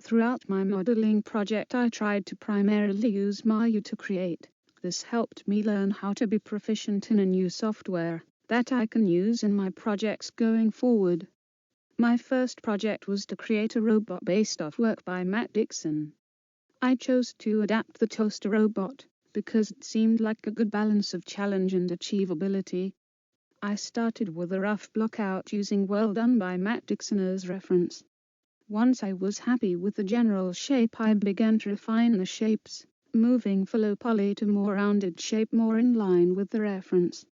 Throughout my modeling project I tried to primarily use Maya to create. This helped me learn how to be proficient in a new software that I can use in my projects going forward. My first project was to create a robot based off work by Matt Dixon. I chose to adapt the toaster robot because it seemed like a good balance of challenge and achievability. I started with a rough block out using Well Done by Matt Dixon as reference. Once I was happy with the general shape, I began to refine the shapes, moving from low poly to more rounded shape more in line with the reference.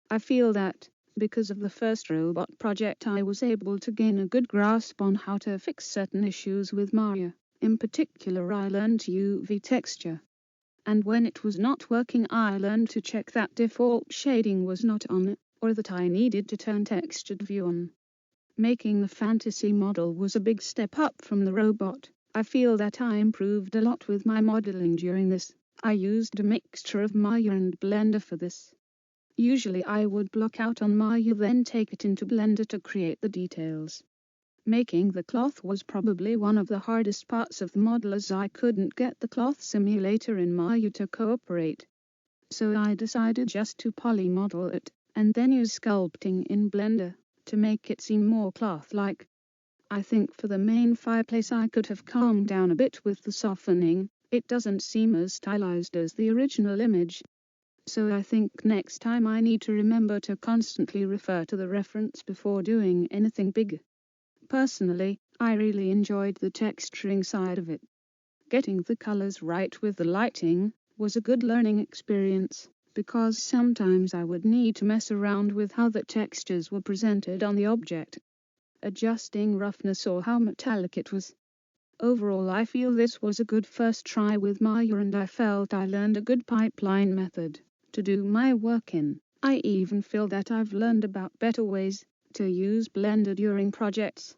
I feel that, because of the first robot project, I was able to gain a good grasp on how to fix certain issues with Maya. In particular, I learned UV texture. And when it was not working, I learned to check that default shading was not on, or that I needed to turn textured view on. Making the fantasy model was a big step up from the robot. I feel that I improved a lot with my modeling during this. I used a mixture of Maya and Blender for this. Usually I would block out on Maya, then take it into Blender to create the details. Making the cloth was probably one of the hardest parts of the model, as I couldn't get the cloth simulator in Maya to cooperate. So I decided just to poly model it, and then use sculpting in Blender to make it seem more cloth-like. I think for the main fireplace I could have calmed down a bit with the softening. It doesn't seem as stylized as the original image. So I think next time I need to remember to constantly refer to the reference before doing anything big. Personally, I really enjoyed the texturing side of it. Getting the colors right with the lighting was a good learning experience, because sometimes I would need to mess around with how the textures were presented on the object, adjusting roughness or how metallic it was. Overall, I feel this was a good first try with Maya, and I felt I learned a good pipeline method to do my work in. I even feel that I've learned about better ways to use Blender during projects.